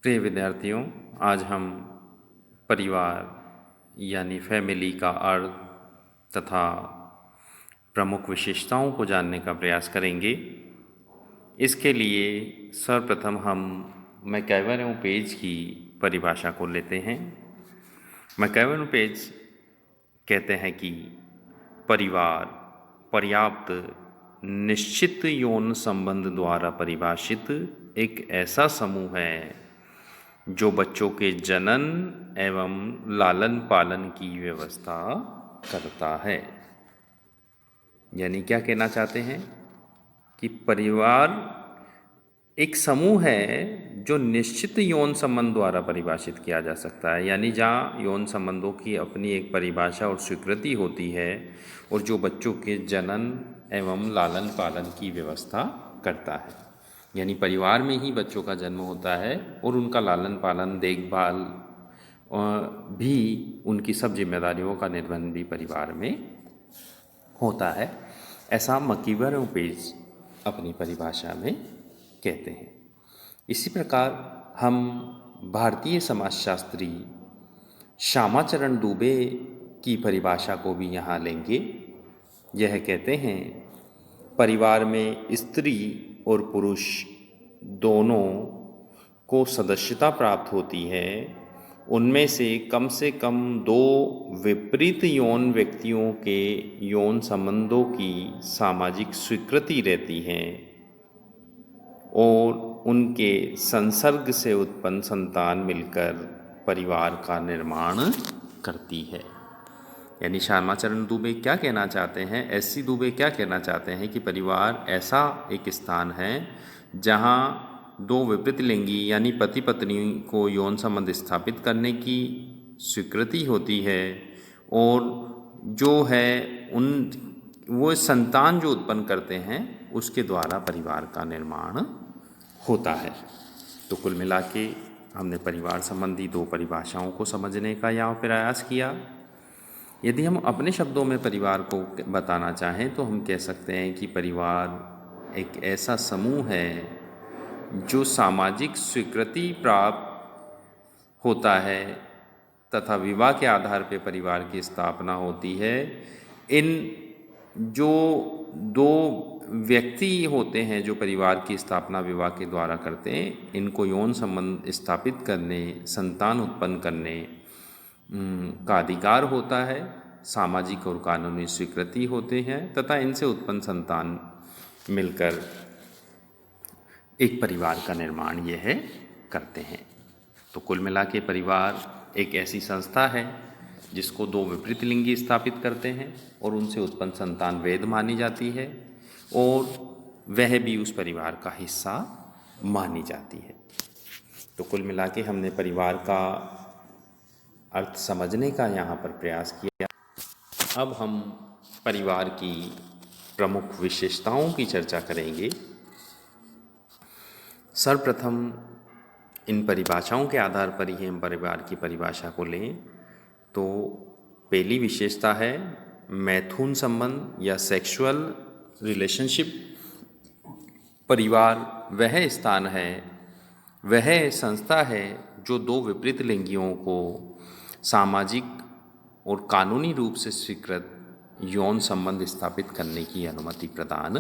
प्रिय विद्यार्थियों, आज हम परिवार यानी फैमिली का अर्थ तथा प्रमुख विशेषताओं को जानने का प्रयास करेंगे। इसके लिए सर्वप्रथम हम मैकइवर पेज की परिभाषा को लेते हैं। मैकइवर पेज कहते हैं कि परिवार पर्याप्त निश्चित यौन संबंध द्वारा परिभाषित एक ऐसा समूह है जो बच्चों के जनन एवं लालन पालन की व्यवस्था करता है। यानी क्या कहना चाहते हैं कि परिवार एक समूह है जो निश्चित यौन संबंध द्वारा परिभाषित किया जा सकता है, यानी जहाँ यौन संबंधों की अपनी एक परिभाषा और स्वीकृति होती है और जो बच्चों के जनन एवं लालन पालन की व्यवस्था करता है। यानी परिवार में ही बच्चों का जन्म होता है और उनका लालन पालन देखभाल भी उनकी सब जिम्मेदारियों का निर्वहन भी परिवार में होता है। ऐसा मैकइवर पेज अपनी परिभाषा में कहते हैं। इसी प्रकार हम भारतीय समाजशास्त्री श्यामाचरण दुबे की परिभाषा को भी यहाँ लेंगे। यह कहते हैं परिवार में स्त्री और पुरुष दोनों को सदस्यता प्राप्त होती है। उनमें से कम दो विपरीत यौन व्यक्तियों के यौन संबंधों की सामाजिक स्वीकृति रहती है और उनके संसर्ग से उत्पन्न संतान मिलकर परिवार का निर्माण करती है। यानी श्यामाचरण दुबे क्या कहना चाहते हैं, एस.सी. दुबे क्या कहना चाहते हैं कि परिवार ऐसा एक स्थान है जहाँ दो विपरीत लिंगी यानी पति पत्नी को यौन संबंध स्थापित करने की स्वीकृति होती है और जो है वो संतान जो उत्पन्न करते हैं उसके द्वारा परिवार का निर्माण होता है। तो कुल मिला के हमने परिवार संबंधी दो परिभाषाओं को समझने का यहाँ प्रयास किया। यदि हम अपने शब्दों में परिवार को बताना चाहें तो हम कह सकते हैं कि परिवार एक ऐसा समूह है जो सामाजिक स्वीकृति प्राप्त होता है तथा विवाह के आधार पर परिवार की स्थापना होती है। इन जो दो व्यक्ति होते हैं जो परिवार की स्थापना विवाह के द्वारा करते हैं, इनको यौन संबंध स्थापित करने, संतान उत्पन्न करने का अधिकार होता है, सामाजिक और कानूनी स्वीकृति होते हैं तथा इनसे उत्पन्न संतान मिलकर एक परिवार का निर्माण यह है करते हैं। तो कुल मिला के परिवार एक ऐसी संस्था है जिसको दो विपरीत लिंगी स्थापित करते हैं और उनसे उत्पन्न संतान वैध मानी जाती है और वह भी उस परिवार का हिस्सा मानी जाती है। तो कुल मिला के हमने परिवार का अर्थ समझने का यहाँ पर प्रयास किया। अब हम परिवार की प्रमुख विशेषताओं की चर्चा करेंगे। सर्वप्रथम इन परिभाषाओं के आधार पर ही हम परिवार की परिभाषा को लें तो पहली विशेषता है मैथुन संबंध या सेक्सुअल रिलेशनशिप। परिवार वह स्थान है, वह संस्था है जो दो विपरीत लिंगियों को सामाजिक और कानूनी रूप से स्वीकृत यौन संबंध स्थापित करने की अनुमति प्रदान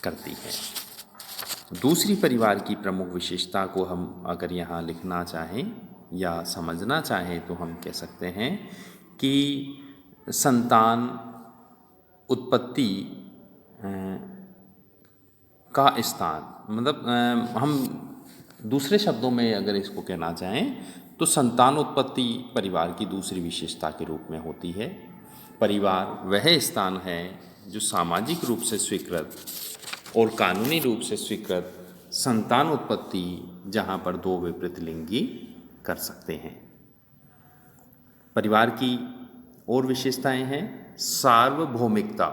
करती है। दूसरी परिवार की प्रमुख विशेषता को हम अगर यहाँ लिखना चाहें या समझना चाहें तो हम कह सकते हैं कि संतान उत्पत्ति का स्थान, मतलब हम दूसरे शब्दों में अगर इसको कहना चाहें तो संतान उत्पत्ति परिवार की दूसरी विशेषता के रूप में होती है। परिवार वह स्थान है जो सामाजिक रूप से स्वीकृत और कानूनी रूप से स्वीकृत संतान उत्पत्ति जहाँ पर दो विपरीत लिंगी कर सकते हैं। परिवार की और विशेषताएं हैं सार्वभौमिकता।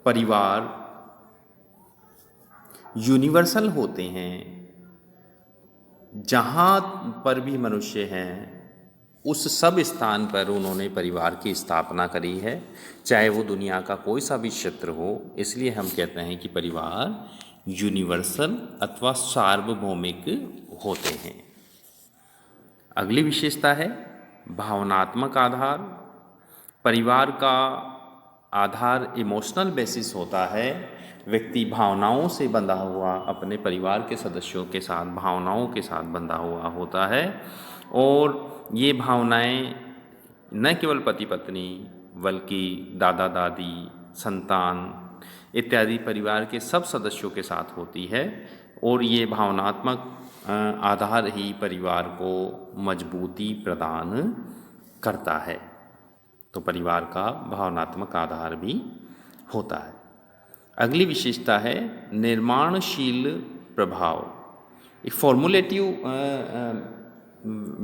परिवार यूनिवर्सल होते हैं, जहाँ पर भी मनुष्य हैं उस सब स्थान पर उन्होंने परिवार की स्थापना करी है, चाहे वो दुनिया का कोई सा भी क्षेत्र हो। इसलिए हम कहते हैं कि परिवार यूनिवर्सल अथवा सार्वभौमिक होते हैं। अगली विशेषता है भावनात्मक आधार। परिवार का आधार इमोशनल बेसिस होता है। व्यक्ति भावनाओं से बंधा हुआ अपने परिवार के सदस्यों के साथ भावनाओं के साथ बंधा हुआ होता है, और ये भावनाएं न केवल पति पत्नी बल्कि दादा दादी, संतान इत्यादि परिवार के सब सदस्यों के साथ होती है, और ये भावनात्मक आधार ही परिवार को मजबूती प्रदान करता है। तो परिवार का भावनात्मक आधार भी होता है। अगली विशेषता है निर्माणशील प्रभाव। एक फॉर्मुलेटिव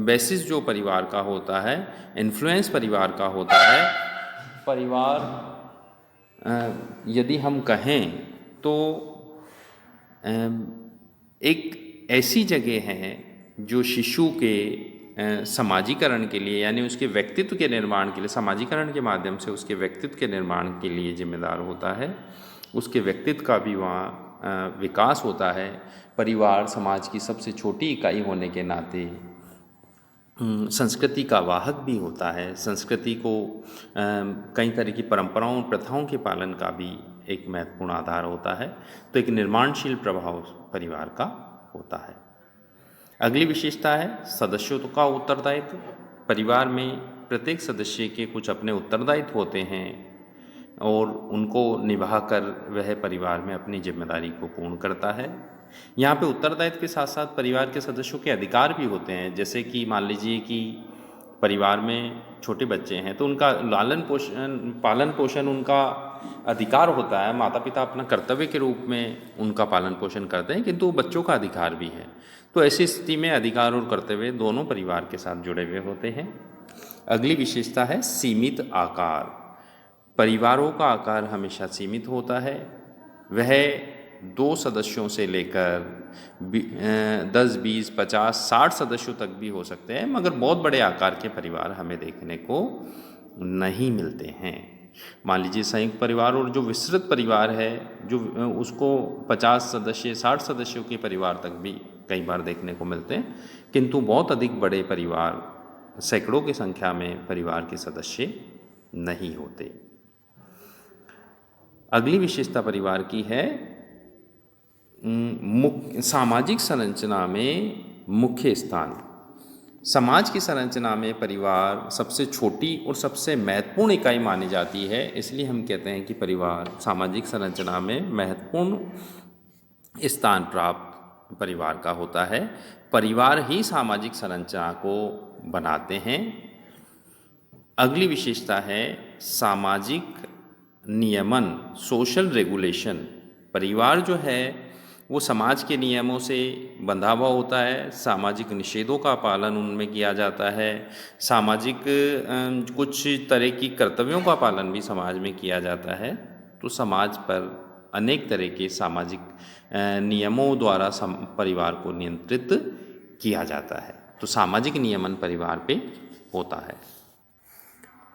बेसिस जो परिवार का होता है, इन्फ्लुएंस परिवार का होता है। परिवार यदि हम कहें तो एक ऐसी जगह है जो शिशु के समाजीकरण के लिए, यानी उसके व्यक्तित्व के निर्माण के लिए, समाजीकरण के माध्यम से उसके व्यक्तित्व के निर्माण के लिए जिम्मेदार होता है। उसके व्यक्तित्व का भी वहाँ विकास होता है। परिवार समाज की सबसे छोटी इकाई होने के नाते संस्कृति का वाहक भी होता है। संस्कृति को कई तरह की परंपराओं और प्रथाओं के पालन का भी एक महत्वपूर्ण आधार होता है। तो एक निर्माणशील प्रभाव परिवार का होता है। अगली विशेषता है सदस्यों का उत्तरदायित्व। परिवार में प्रत्येक सदस्य के कुछ अपने उत्तरदायित्व होते हैं, और उनको निभाकर वह परिवार में अपनी जिम्मेदारी को पूर्ण करता है। यहाँ पे उत्तरदायित्व के साथ साथ परिवार के सदस्यों के अधिकार भी होते हैं। जैसे कि मान लीजिए कि परिवार में छोटे बच्चे हैं तो उनका पालन पोषण उनका अधिकार होता है। माता पिता अपना कर्तव्य के रूप में उनका पालन पोषण करते हैं, किंतु बच्चों का अधिकार भी है। तो ऐसी स्थिति में अधिकार और कर्तव्य दोनों परिवार के साथ जुड़े हुए होते हैं। अगली विशेषता है सीमित आकार। परिवारों का आकार हमेशा सीमित होता है। वह 2 सदस्यों से लेकर 10, 20, 50, 60 सदस्यों तक भी हो सकते हैं, मगर बहुत बड़े आकार के परिवार हमें देखने को नहीं मिलते हैं। मान लीजिए संयुक्त परिवार और जो विस्तृत परिवार है, जो उसको 50 सदस्य 60 सदस्यों के परिवार तक भी कई बार देखने को मिलते हैं, किंतु बहुत अधिक बड़े परिवार, सैकड़ों की संख्या में परिवार के सदस्य नहीं होते। अगली विशेषता परिवार की है सामाजिक संरचना में मुख्य स्थान। समाज की संरचना में परिवार सबसे छोटी और सबसे महत्वपूर्ण इकाई मानी जाती है। इसलिए हम कहते हैं कि परिवार सामाजिक संरचना में महत्वपूर्ण स्थान प्राप्त परिवार का होता है। परिवार ही सामाजिक संरचना को बनाते हैं। अगली विशेषता है सामाजिक नियमन, सोशल रेगुलेशन। परिवार जो है वो समाज के नियमों से बंधा हुआ होता है। सामाजिक निषेधों का पालन उनमें किया जाता है। सामाजिक कुछ तरह की कर्तव्यों का पालन भी समाज में किया जाता है। तो समाज पर अनेक तरह के सामाजिक नियमों द्वारा परिवार को नियंत्रित किया जाता है। तो सामाजिक नियमन परिवार पे होता है।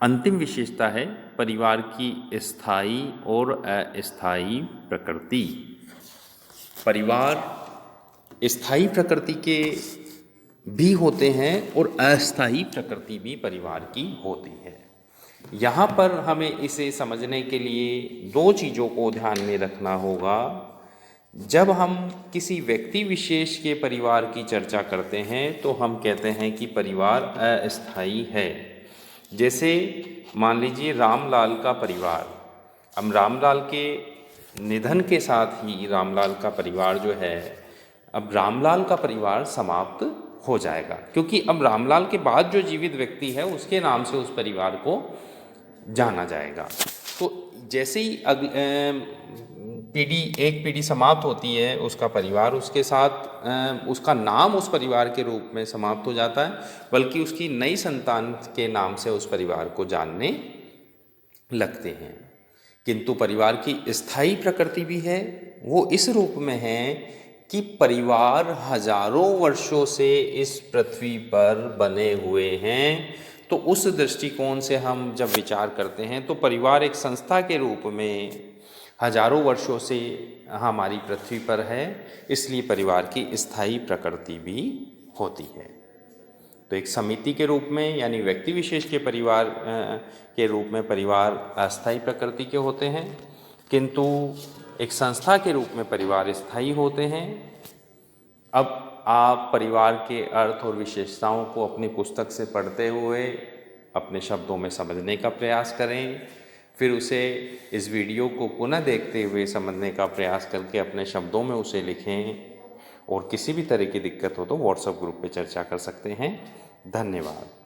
अंतिम विशेषता है परिवार की स्थायी और अस्थायी प्रकृति। परिवार स्थायी प्रकृति के भी होते हैं और अस्थायी प्रकृति भी परिवार की होती है। यहाँ पर हमें इसे समझने के लिए 2 चीज़ों को ध्यान में रखना होगा। जब हम किसी व्यक्ति विशेष के परिवार की चर्चा करते हैं तो हम कहते हैं कि परिवार अस्थायी है। जैसे मान लीजिए रामलाल का परिवार। अब रामलाल के निधन के साथ ही रामलाल का परिवार जो है, अब रामलाल का परिवार समाप्त हो जाएगा, क्योंकि अब रामलाल के बाद जो जीवित व्यक्ति है उसके नाम से उस परिवार को जाना जाएगा। तो जैसे ही एक पीढ़ी समाप्त होती है, उसका परिवार उसके साथ उसका नाम उस परिवार के रूप में समाप्त हो जाता है, बल्कि उसकी नई संतान के नाम से उस परिवार को जानने लगते हैं। किंतु परिवार की स्थायी प्रकृति भी है। वो इस रूप में है कि परिवार हजारों वर्षों से इस पृथ्वी पर बने हुए हैं। तो उस दृष्टिकोण से हम जब विचार करते हैं तो परिवार एक संस्था के रूप में हजारों वर्षों से हमारी पृथ्वी पर है, इसलिए परिवार की स्थायी प्रकृति भी होती है। तो एक समिति के रूप में यानी व्यक्ति विशेष के परिवार के रूप में परिवार अस्थायी प्रकृति के होते हैं, किंतु एक संस्था के रूप में परिवार स्थायी होते हैं। अब आप परिवार के अर्थ और विशेषताओं को अपनी पुस्तक से पढ़ते हुए अपने शब्दों में समझने का प्रयास करें, फिर उसे इस वीडियो को पुनः देखते हुए समझने का प्रयास करके अपने शब्दों में उसे लिखें, और किसी भी तरह की दिक्कत हो तो व्हाट्सएप ग्रुप पे चर्चा कर सकते हैं। धन्यवाद।